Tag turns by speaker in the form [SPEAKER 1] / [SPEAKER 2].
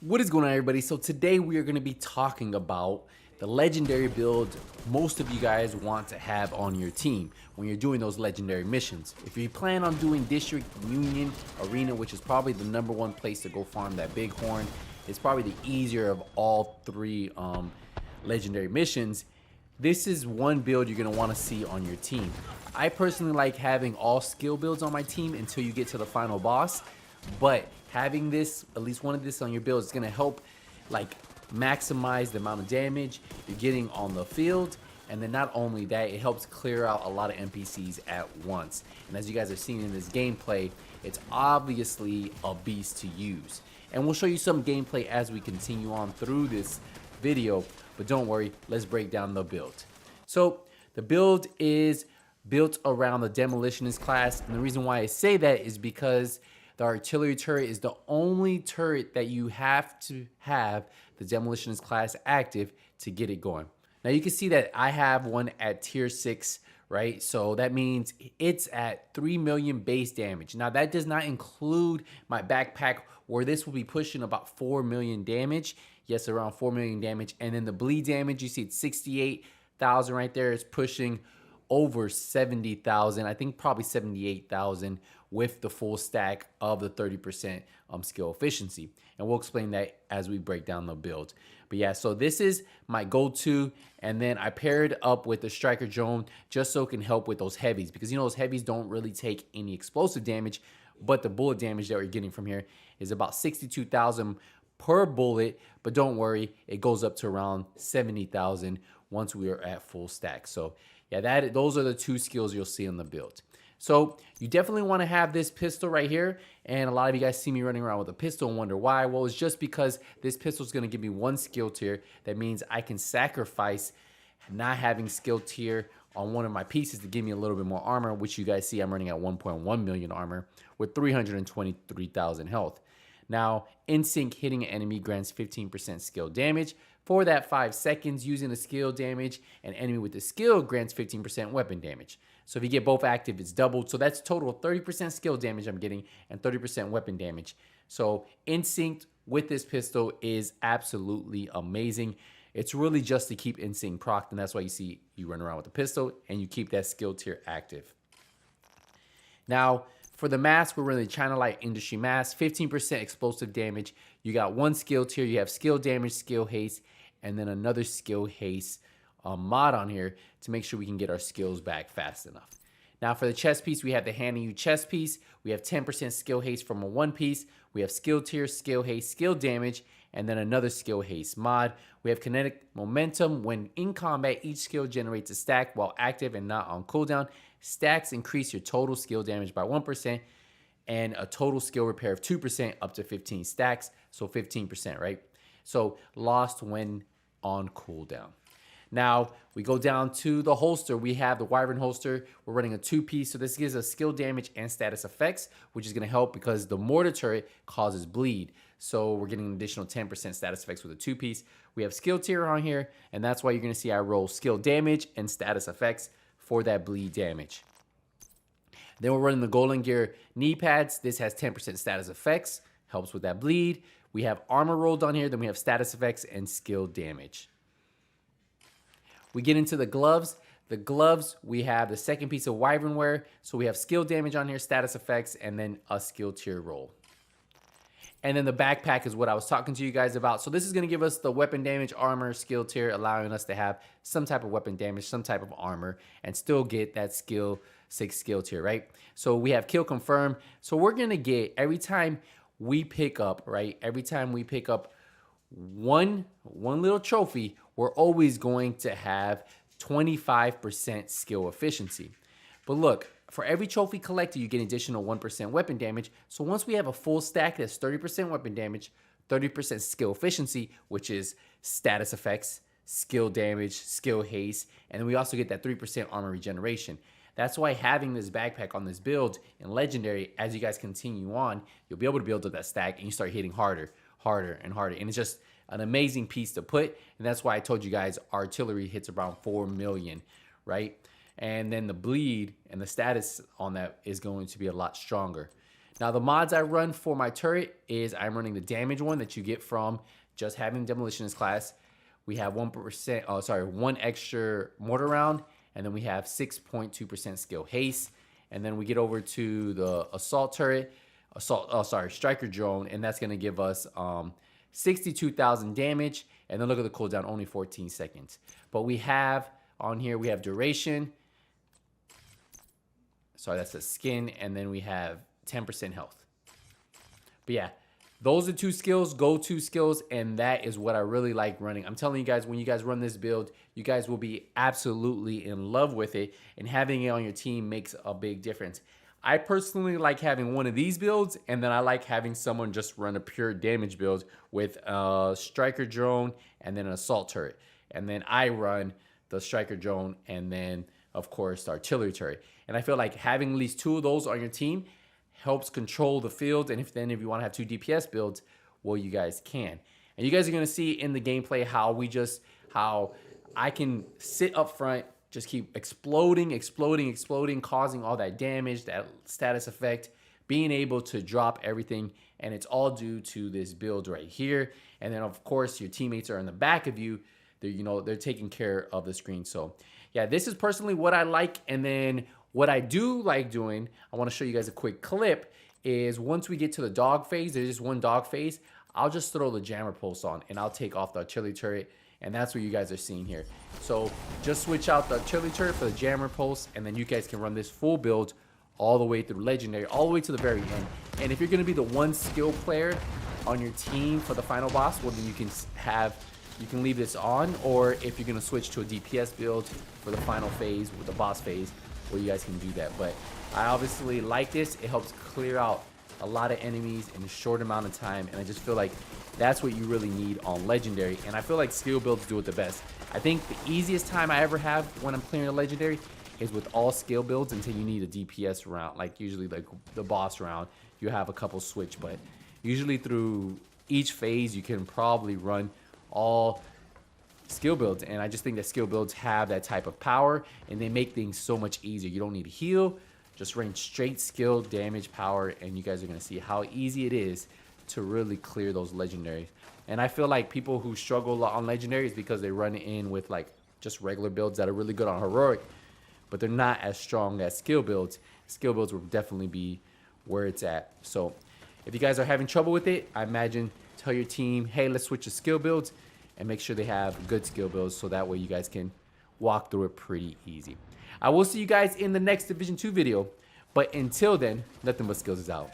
[SPEAKER 1] What is going on, everybody? So today we are going to be talking about the legendary build most of you guys want to have on your team when you're doing those legendary missions. If you plan on doing District, Union, Arena, which is probably the #1 place to go farm that bighorn, it's probably the easier of all three legendary missions. This is one build you're going to want to see on your team. I personally like having all skill builds on my team until you get to the final boss. But having this, at least one of this on your build, is going to help like maximize the amount of damage you're getting on the field. And then not only that, it helps clear out a lot of NPCs at once. And as you guys are seeing in this gameplay, it's obviously a beast to use. And we'll show you some gameplay as we continue on through this video. But don't worry, let's break down the build. So the build is built around the Demolitionist class. And the reason why I say that is because the artillery turret is the only turret that you have to have the Demolitionist class active to get it going. Now you can see that I have one at tier 6, right? So that means it's at 3 million base damage. Now that does not include my backpack where this will be pushing about 4 million damage. Yes, around 4 million damage. And then the bleed damage, you see it's 68,000 right there. It's pushing over 70,000. I think probably 78,000 with the full stack of the 30% skill efficiency. And we'll explain that as we break down the build. But yeah, so this is my go-to. And then I paired up with the Striker Drone just so it can help with those heavies. Because you know those heavies don't really take any explosive damage. But the bullet damage that we're getting from here is about 62,000 per bullet. But don't worry, it goes up to around 70,000 once we are at full stack. So yeah, those are the two skills you'll see in the build. So you definitely want to have this pistol right here. And a lot of you guys see me running around with a pistol and wonder why. Well, it's just because this pistol is going to give me one skill tier. That means I can sacrifice not having skill tier on one of my pieces to give me a little bit more armor, which you guys see I'm running at 1.1 million armor with 323,000 health. Now, in sync hitting an enemy grants 15% skill damage for that 5 seconds using a skill damage. An enemy with the skill grants 15% weapon damage. So if you get both active, it's doubled. So that's total 30% skill damage I'm getting and 30% weapon damage. So in sync with this pistol is absolutely amazing. It's really just to keep in sync procced, and that's why you see you run around with the pistol and you keep that skill tier active. Now, for the mask, we're running China Light Industry Mask, 15% explosive damage. You got one skill tier, you have skill damage, skill haste, and then another skill haste mod on here to make sure we can get our skills back fast enough. Now for the chest piece, we have the Handing You chest piece. We have 10% skill haste from a one piece. We have skill tier, skill haste, skill damage, and then another skill haste mod. We have kinetic momentum. When in combat, each skill generates a stack while active and not on cooldown. Stacks increase your total skill damage by 1% and a total skill repair of 2% up to 15 stacks. So 15%, right? So lost when on cooldown. Now we go down to the holster. We have the Wyvern holster. We're running a 2-piece. So this gives us skill damage and status effects, which is going to help because the mortar turret causes bleed. So we're getting an additional 10% status effects with a 2-piece. We have skill tier on here, and that's why you're going to see I roll skill damage and status effects for that bleed damage. Then we're running the Golden Gear knee pads. This has 10% status effects, helps with that bleed. We have armor rolled on here. Then we have status effects and skill damage. We get into the gloves. The gloves, we have the second piece of Wyvern wear. So we have skill damage on here, status effects, and then a skill tier roll. And then the backpack is what I was talking to you guys about. So this is going to give us the weapon damage, armor, skill tier, allowing us to have some type of weapon damage, some type of armor, and still get that skill 6 skill tier, right? So we have kill confirm. So we're going to get every time we pick up, right? Every time we pick up one little trophy, we're always going to have 25% skill efficiency. But look, for every trophy collected, you get an additional 1% weapon damage. So once we have a full stack that's 30% weapon damage, 30% skill efficiency, which is status effects, skill damage, skill haste, and then we also get that 3% armor regeneration. That's why having this backpack on this build in Legendary, as you guys continue on, you'll be able to build up that stack and you start hitting harder, and harder. And it's just an amazing piece to put. And that's why I told you guys artillery hits around 4 million, right? And then the bleed and the status on that is going to be a lot stronger. Now the mods I run for my turret is I'm running the damage one that you get from just having demolitionist class. We have 1 extra mortar round, and then we have 6.2% skill haste. And then we get over to the assault turret, striker drone, and that's gonna give us 62,000 damage. And then look at the cooldown, only 14 seconds. But we have on here, we have duration. Sorry, that's the skin, and then we have 10% health. But yeah, those are 2 skills, go-to skills, and that is what I really like running. I'm telling you guys, when you guys run this build, you guys will be absolutely in love with it, and having it on your team makes a big difference. I personally like having one of these builds, and then I like having someone just run a pure damage build with a striker drone and then an assault turret. And then I run the striker drone and then, of course, the artillery turret. And I feel like having at least 2 of those on your team helps control the field. And if you want to have 2 DPS builds, well, you guys can. And you guys are going to see in the gameplay how I can sit up front, just keep exploding, causing all that damage, that status effect, being able to drop everything. And it's all due to this build right here. And then, of course, your teammates are in the back of you. They're taking care of the screen. So yeah, this is personally what I like. And then what I do like doing, I want to show you guys a quick clip, is once we get to the dog phase, there's just 1 dog phase, I'll just throw the jammer pulse on and I'll take off the artillery turret, and that's what you guys are seeing here. So just switch out the artillery turret for the jammer pulse, and then you guys can run this full build all the way through legendary, all the way to the very end. And if you're going to be the 1 skill player on your team for the final boss, well, then you can leave this on, or if you're going to switch to a DPS build for the final phase with the boss phase, well, you guys can do that. But I obviously like this. It helps clear out a lot of enemies in a short amount of time, and I just feel like that's what you really need on legendary. And I feel like skill builds do it the best. I think the easiest time I ever have when I'm clearing a legendary is with all skill builds until you need a DPS round, like usually like the boss round, you have a couple switch, but usually through each phase you can probably run all skill builds. And I just think that skill builds have that type of power, and they make things so much easier. You don't need to heal, just range straight skill, damage, power, and you guys are going to see how easy it is to really clear those legendaries. And I feel like people who struggle on legendaries because they run in with like just regular builds that are really good on heroic, but they're not as strong as skill builds. Skill builds will definitely be where it's at. So if you guys are having trouble with it, I imagine tell your team, hey, let's switch to skill builds, and make sure they have good skill builds so that way you guys can walk through it pretty easy. I will see you guys in the next Division 2 video, but until then, nothing but skills is out.